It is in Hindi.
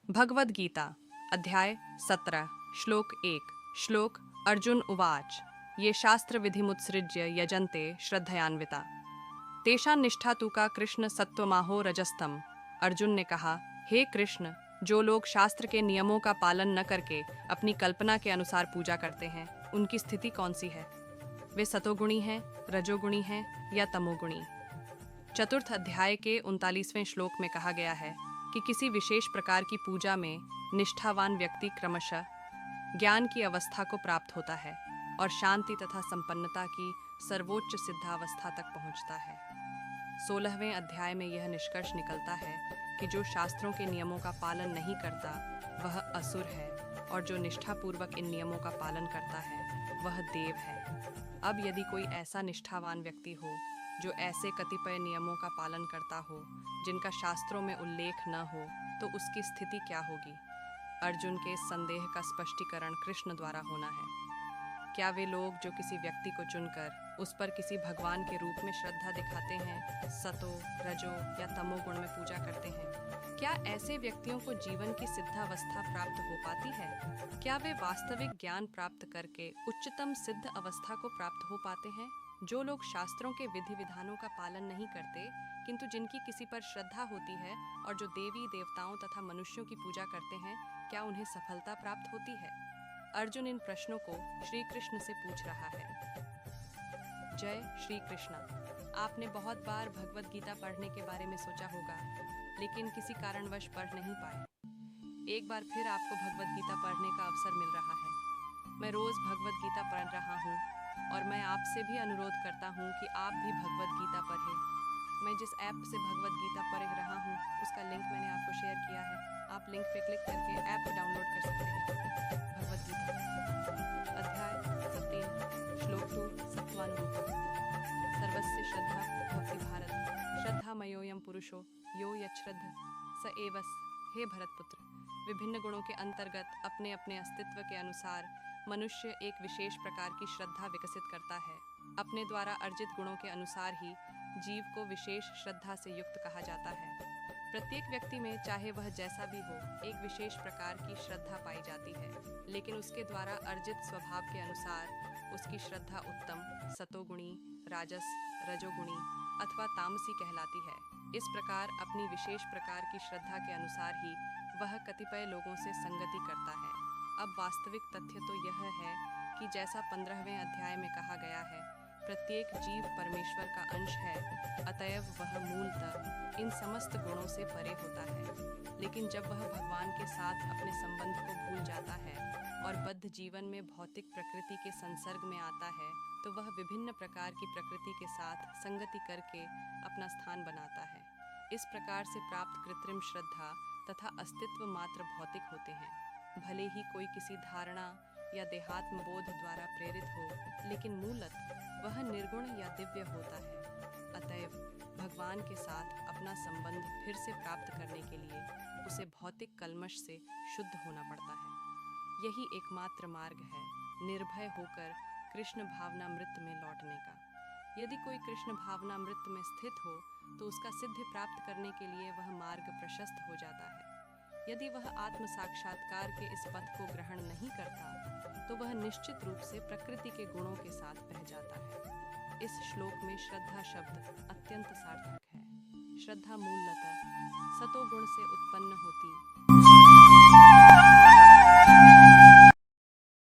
भगवद गीता अध्याय 17 श्लोक 1 श्लोक अर्जुन उवाच ये शास्त्र विधिमुत्सृज्य यजन्ते श्रद्धयान्विता तेषां निष्ठा तु का कृष्ण सत्वमाहो रजस्तम। अर्जुन ने कहा, हे कृष्ण, जो लोग शास्त्र के नियमों का पालन न करके अपनी कल्पना के अनुसार पूजा करते हैं, उनकी स्थिति कौन सी है? वे सतोगुणी हैं, रजोगुणी हैं या तमोगुणी? चतुर्थ अध्याय के 39वें श्लोक में कहा गया है कि किसी विशेष प्रकार की पूजा में निष्ठावान व्यक्ति क्रमशः ज्ञान की अवस्था को प्राप्त होता है और शांति तथा संपन्नता की सर्वोच्च सिद्धावस्था तक पहुंचता है। 16वें अध्याय में यह निष्कर्ष निकलता है कि जो शास्त्रों के नियमों का पालन नहीं करता वह असुर है और जो निष्ठापूर्वक इन नियमों का पालन करता है वह देव है। अब यदि कोई ऐसा निष्ठावान व्यक्ति हो जो ऐसे कतिपय नियमों का पालन करता हो जिनका शास्त्रों में उल्लेख न हो, तो उसकी स्थिति क्या होगी? अर्जुन के इस संदेह का स्पष्टीकरण कृष्ण द्वारा होना है। क्या वे लोग जो किसी व्यक्ति को चुनकर उस पर किसी भगवान के रूप में श्रद्धा दिखाते हैं, सतो, रजो या तमोगुण में पूजा करते हैं, क्या ऐसे व्यक्तियों को जीवन की सिद्धावस्था प्राप्त हो पाती है? क्या वे वास्तविक ज्ञान प्राप्त करके उच्चतम सिद्ध अवस्था को प्राप्त हो पाते हैं? जो लोग शास्त्रों के विधि विधानों का पालन नहीं करते किंतु जिनकी किसी पर श्रद्धा होती है और जो देवी देवताओं तथा मनुष्यों की पूजा करते हैं, क्या उन्हें सफलता प्राप्त होती है? अर्जुन इन प्रश्नों को श्री कृष्ण से पूछ रहा है। जय श्री कृष्ण। आपने बहुत बार भगवद गीता पढ़ने के बारे में सोचा होगा, लेकिन किसी कारणवश पढ़ नहीं पाए। एक बार फिर आपको भगवद गीता पढ़ने का अवसर मिल रहा है। मैं रोज भगवद गीता पढ़ रहा हूँ और मैं आपसे भी अनुरोध करता हूँ कि आप भी भगवद गीता पढ़ें। मैं जिस ऐप से भगवद गीता पढ़ रहा हूँ उसका लिंक मैंने आपको शेयर किया है। आप लिंक पे क्लिक करके ऐप डाउनलोड कर सकते हैं। भगवद गीता अध्याय 17 श्लोक 2 सत्वानुरूप सर्वस्य श्रद्धा भक्ति भारत श्रद्धामयोऽयं पुरुषो यो यच्छ्रद्ध स एवस। हे भरतपुत्र, विभिन्न गुणों के अंतर्गत अपने अपने अस्तित्व के अनुसार मनुष्य एक विशेष प्रकार की श्रद्धा विकसित करता है। अपने द्वारा अर्जित गुणों के अनुसार ही जीव को विशेष श्रद्धा से युक्त कहा जाता है। प्रत्येक व्यक्ति में, चाहे वह जैसा भी हो, एक विशेष प्रकार की श्रद्धा पाई जाती है, लेकिन उसके द्वारा अर्जित स्वभाव के अनुसार उसकी श्रद्धा उत्तम, सतोगुणी, राजस, रजोगुणी अथवा तामसी कहलाती है। इस प्रकार अपनी विशेष प्रकार की श्रद्धा के अनुसार ही वह कतिपय लोगों से संगति करता है। अब वास्तविक तथ्य तो यह है कि जैसा 15वें अध्याय में कहा गया है, प्रत्येक जीव परमेश्वर का अंश है, अतएव वह मूलतः इन समस्त गुणों से परे होता है। लेकिन जब वह भगवान के साथ अपने संबंध को भूल जाता है और बद्ध जीवन में भौतिक प्रकृति के संसर्ग में आता है, तो वह विभिन्न प्रकार की प्रकृति के साथ संगति करके अपना स्थान बनाता है। इस प्रकार से प्राप्त कृत्रिम श्रद्धा तथा अस्तित्व मात्र भौतिक होते हैं। भले ही कोई किसी धारणा या देहात्म बोध द्वारा प्रेरित हो, लेकिन मूलतः वह निर्गुण या दिव्य होता है। अतएव भगवान के साथ अपना संबंध फिर से प्राप्त करने के लिए उसे भौतिक कल्मश से शुद्ध होना पड़ता है। यही एकमात्र मार्ग है निर्भय होकर कृष्ण भावनामृत में लौटने का। यदि कोई कृष्ण भावनामृत में स्थित हो तो उसका सिद्धि प्राप्त करने के लिए वह मार्ग प्रशस्त हो जाता है। यदि वह आत्म साक्षात्कार के इस पथ को ग्रहण नहीं करता तो वह निश्चित रूप से प्रकृति के गुणों के साथ बह जाता है। इस श्लोक में श्रद्धा शब्द अत्यंत सार्थक है। श्रद्धा मूलतः सतोगुण से उत्पन्न होती